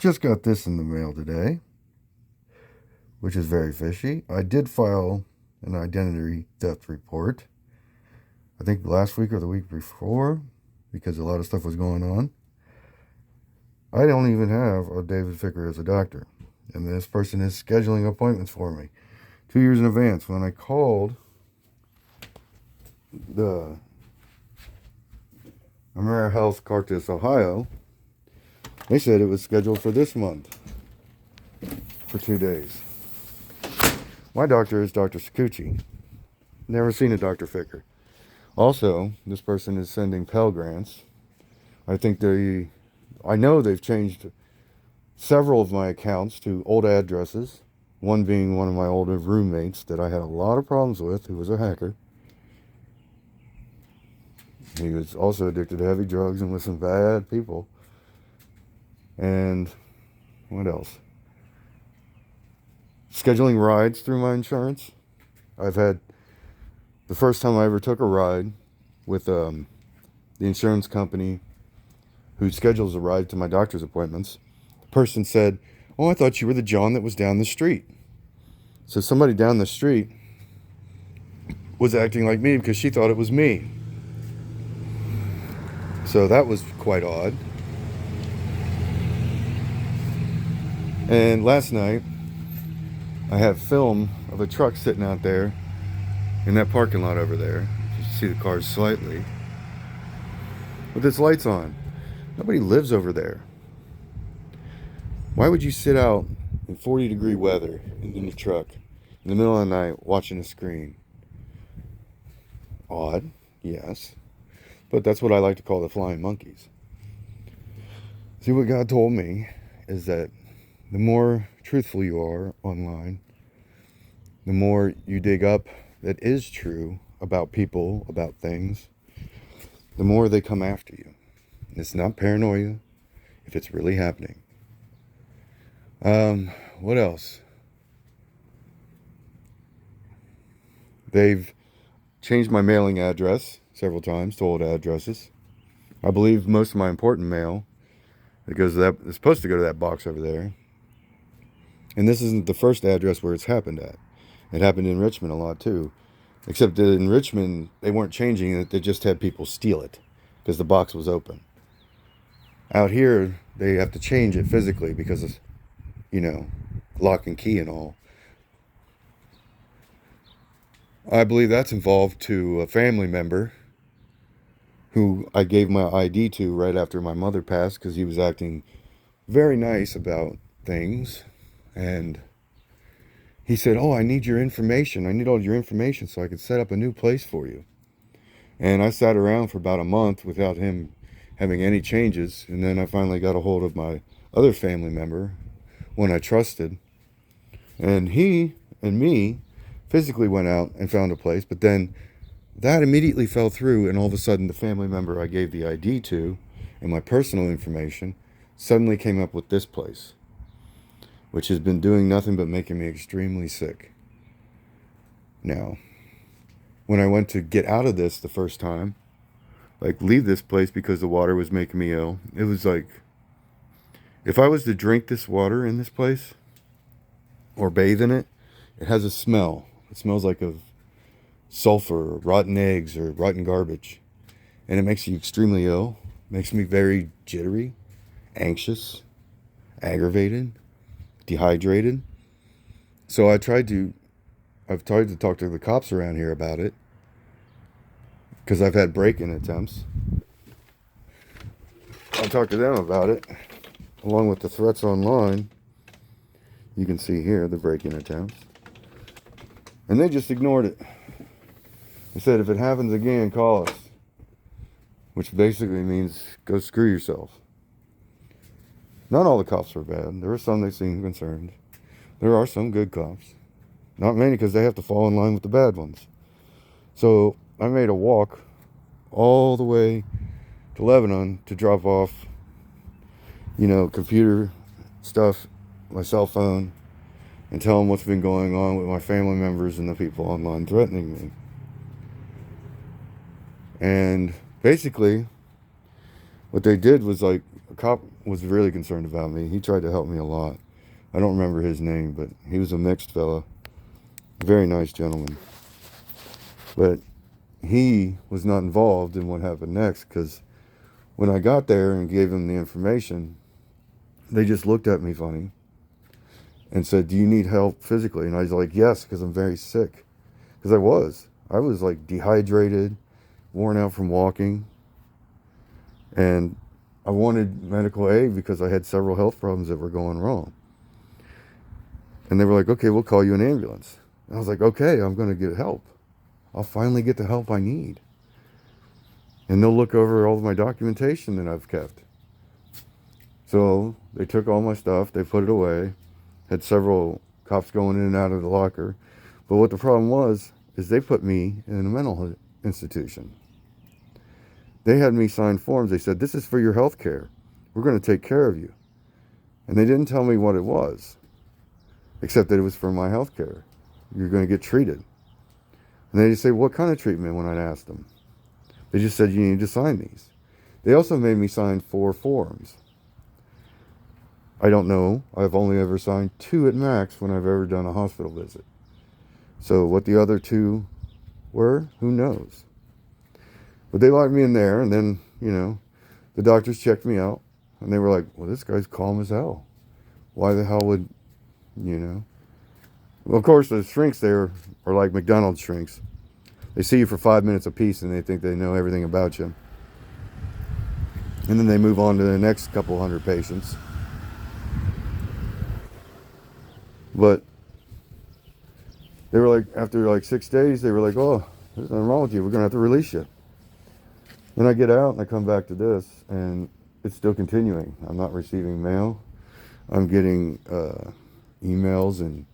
Just got this in the mail today, which is very fishy. I did file an identity theft report, I think last week or the week before, because a lot of stuff was going on. I don't even have a David Ficker as a doctor. And this person is scheduling appointments for me 2 years in advance. When I called the AmeriHealth Cartus, Ohio, they said it was scheduled for this month for 2 days. My doctor is Dr. Sakuchi. Never seen a Dr. Ficker. Also, this person is sending Pell Grants. I know they've changed several of my accounts to old addresses. One being one of my older roommates that I had a lot of problems with, who was a hacker. He was also addicted to heavy drugs and with some bad people. And what else? Scheduling rides through my insurance. I've had the first time I ever took a ride with the insurance company who schedules a ride to my doctor's appointments. The person said, "Oh, I thought you were the John that was down the street." So somebody down the street was acting like me because she thought it was me. So that was quite odd. And last night, I have film of a truck sitting out there in that parking lot over there. You can see the cars slightly. With its lights on. Nobody lives over there. Why would you sit out in 40-degree weather in the truck in the middle of the night watching a screen? Odd, yes. But that's what I like to call the flying monkeys. See, what God told me is that the more truthful you are online, the more you dig up that is true about people, about things, the more they come after you. It's not paranoia if it's really happening. What else? They've changed my mailing address several times to old addresses. I believe most of my important mail is supposed to go to that box over there. And this isn't the first address where it's happened at. It happened in Richmond a lot too. Except that in Richmond, they weren't changing it. They just had people steal it because the box was open. Out here, they have to change it physically because of, lock and key and all. I believe that's involved to a family member who I gave my ID to right after my mother passed because he was acting very nice about things. And he said, "Oh, I need your information. I need all your information so I can set up a new place for you." And I sat around for about a month without him having any changes. And then I finally got a hold of my other family member, one I trusted. And he and me physically went out and found a place. But then that immediately fell through. And all of a sudden, the family member I gave the ID to and my personal information suddenly came up with this place, which has been doing nothing but making me extremely sick. Now, when I went to get out of this the first time, like leave this place because the water was making me ill, it was like, if I was to drink this water in this place or bathe in it, it has a smell. It smells like of sulfur or rotten eggs or rotten garbage. And it makes you extremely ill. Makes me very jittery, anxious, aggravated, dehydrated. So I've tried to talk to the cops around here about it because I've had break-in attempts. I'll talk to them about it along with the threats online. You can see here the break-in attempts. And they just ignored it. They said, "If it happens again, call us." Which basically means go screw yourself. Not all the cops are bad. There are some that seem concerned. There are some good cops. Not many because they have to fall in line with the bad ones. So I made a walk all the way to Lebanon to drop off, computer stuff, my cell phone, and tell them what's been going on with my family members and the people online threatening me. And basically, what they did was like cop was really concerned about me. He tried to help me a lot. I don't remember his name, but he was a mixed fella. Very nice gentleman. But he was not involved in what happened next, because when I got there and gave them the information, they just looked at me funny and said, "Do you need help physically?" And I was like, "Yes, because I'm very sick." Because I was like dehydrated, worn out from walking, and I wanted medical aid because I had several health problems that were going wrong. And they were like, "Okay, we'll call you an ambulance." And I was like, "Okay, I'm going to get help. I'll finally get the help I need. And they'll look over all of my documentation that I've kept." So they took all my stuff, they put it away, had several cops going in and out of the locker. But what the problem was, is they put me in a mental institution. They had me sign forms. They said, "This is for your health care. We're going to take care of you." And they didn't tell me what it was, except that it was for my health care. You're going to get treated. And they just say, "What kind of treatment?" When I asked them. They just said, "You need to sign these." They also made me sign 4 forms. I don't know. I've only ever signed 2 at max when I've ever done a hospital visit. So what the other 2 were, who knows? But they locked me in there, and then, the doctors checked me out, and they were like, "Well, this guy's calm as hell. Why the hell would, you know?" Well, of course, the shrinks there are like McDonald's shrinks. They see you for 5 minutes apiece, and they think they know everything about you. And then they move on to the next couple hundred patients. But they were like, after like 6 days, they were like, "Oh, there's nothing wrong with you. We're going to have to release you." Then I get out and I come back to this, and it's still continuing. I'm not receiving mail. I'm getting emails and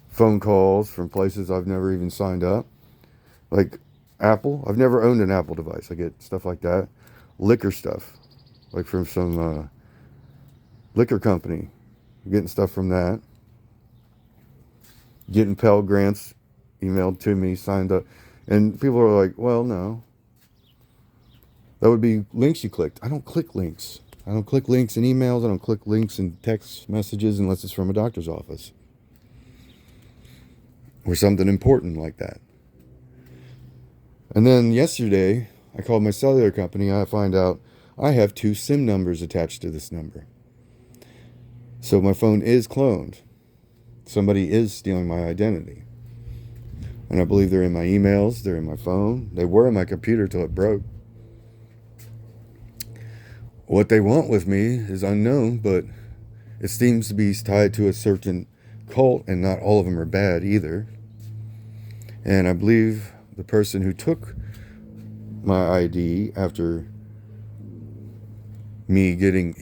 phone calls from places I've never even signed up. Like Apple. I've never owned an Apple device. I get stuff like that. Liquor stuff. Like from some liquor company. Getting stuff from that. Getting Pell Grants emailed to me, signed up. And people are like, "Well, no. That would be links you clicked." I don't click links. I don't click links in emails. I don't click links in text messages unless it's from a doctor's office. Or something important like that. And then yesterday, I called my cellular company. I find out I have 2 SIM numbers attached to this number. So my phone is cloned. Somebody is stealing my identity. And I believe they're in my emails, they're in my phone, they were in my computer till it broke. What they want with me is unknown, but it seems to be tied to a certain cult, and not all of them are bad either. And I believe the person who took my ID after me getting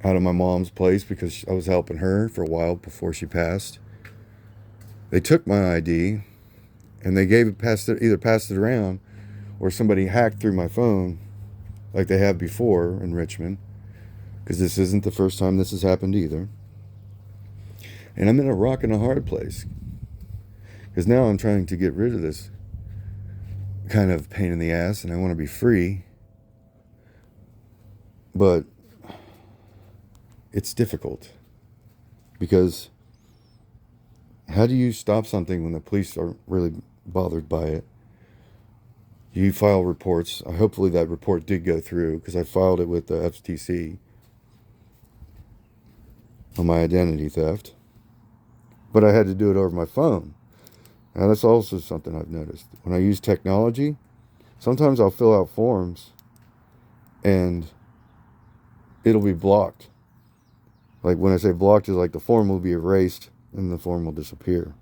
out of my mom's place, because I was helping her for a while before she passed. They took my ID and they either passed it around, or somebody hacked through my phone like they have before in Richmond, because this isn't the first time this has happened either. And I'm in a rock and a hard place, because now I'm trying to get rid of this kind of pain in the ass, and I want to be free. But it's difficult, because how do you stop something when the police aren't really bothered by it? You file reports. Hopefully that report did go through, because I filed it with the FTC on my identity theft. But I had to do it over my phone. Now that's also something I've noticed. When I use technology, sometimes I'll fill out forms and it'll be blocked. Like when I say blocked, is like the form will be erased and the form will disappear.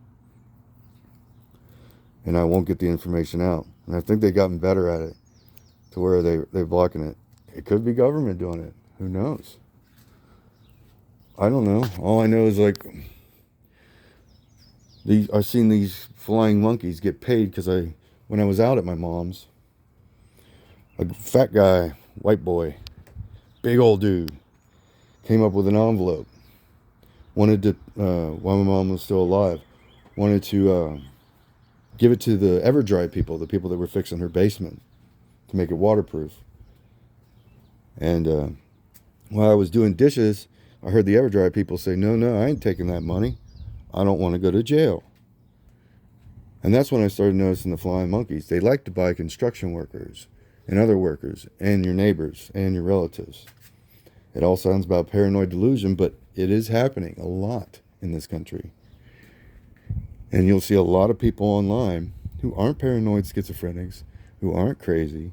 And I won't get the information out. And I think they've gotten better at it, to where they're blocking it. It could be government doing it. Who knows? I don't know. All I know is like I've seen these flying monkeys get paid, because when I was out at my mom's, a fat guy, white boy, big old dude, came up with an envelope. Wanted to, while my mom was still alive, wanted to give it to the EverDry people, the people that were fixing her basement. to make it waterproof. And while I was doing dishes, I heard the EverDry people say, no, I ain't taking that money. I don't want to go to jail. And that's when I started noticing the flying monkeys. They like to buy construction workers and other workers and your neighbors and your relatives. It all sounds about paranoid delusion, but it is happening a lot in this country. And you'll see a lot of people online who aren't paranoid schizophrenics, who aren't crazy,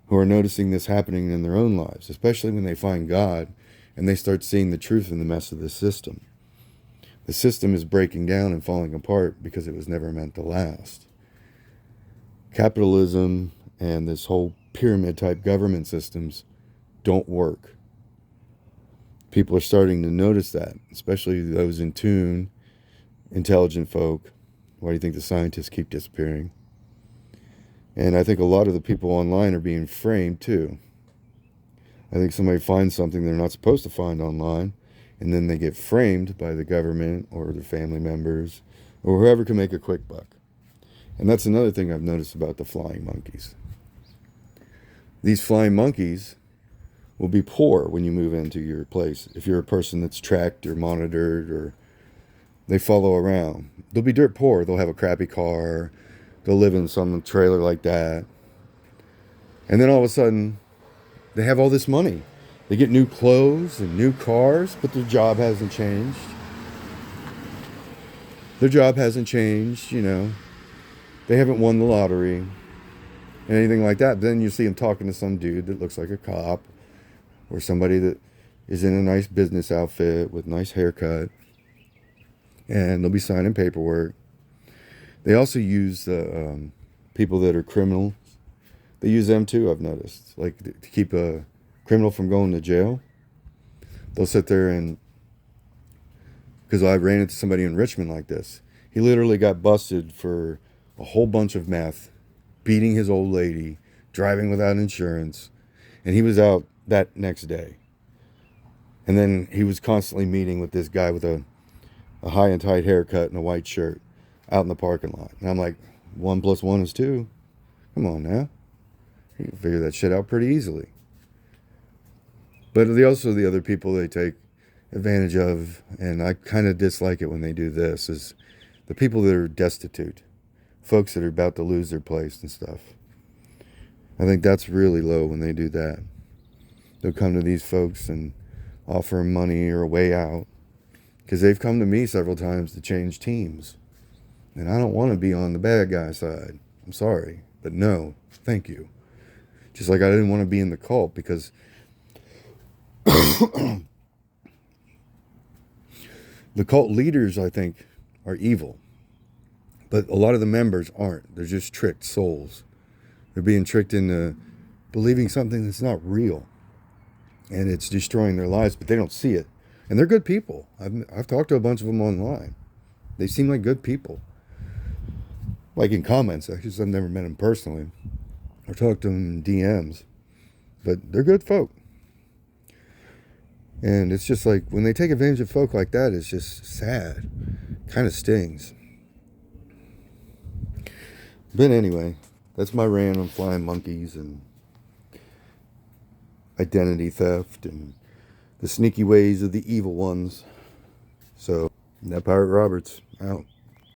who are noticing this happening in their own lives, especially when they find God and they start seeing the truth in the mess of the system. The system is breaking down and falling apart because it was never meant to last. Capitalism and this whole pyramid-type government systems don't work. People are starting to notice that, especially those in tune, intelligent folk. Why do you think the scientists keep disappearing? And I think a lot of the people online are being framed too. I think somebody finds something they're not supposed to find online, and then they get framed by the government or their family members or whoever can make a quick buck. And that's another thing I've noticed about the flying monkeys. These flying monkeys will be poor when you move into your place. If you're a person that's tracked or monitored or they follow around, they'll be dirt poor. They'll have a crappy car. They'll live in some trailer like that. And then all of a sudden, they have all this money. They get new clothes and new cars, but their job hasn't changed. Their job hasn't changed, you know. They haven't won the lottery and anything like that. Then you see them talking to some dude that looks like a cop or somebody that is in a nice business outfit with nice haircut. And they'll be signing paperwork. They also use people that are criminals. They use them too, I've noticed. Like to keep a criminal from going to jail. They'll sit there and... Because I ran into somebody in Richmond like this. He literally got busted for a whole bunch of meth, beating his old lady, driving without insurance. And he was out that next day. And then he was constantly meeting with this guy with a high and tight haircut and a white shirt out in the parking lot. And I'm like, 1 + 1 is 2. Come on now. You can figure that shit out pretty easily. But also the other people they take advantage of, and I kind of dislike it when they do this, is the people that are destitute. Folks that are about to lose their place and stuff. I think that's really low when they do that. They'll come to these folks and offer them money or a way out. Because they've come to me several times to change teams. And I don't want to be on the bad guy side. I'm sorry. But no, thank you. Just like I didn't want to be in the cult because the cult leaders, I think, are evil. But a lot of the members aren't. They're just tricked souls. They're being tricked into believing something that's not real. And it's destroying their lives, but they don't see it. And they're good people. I've talked to a bunch of them online. They seem like good people. Like in comments. I've never met them personally. Or talked to them in DMs. But they're good folk. And it's just like, when they take advantage of folk like that, it's just sad. Kind of stings. But anyway, that's my rant on flying monkeys and identity theft and the sneaky ways of the evil ones. So, Ned Pirate Roberts, out.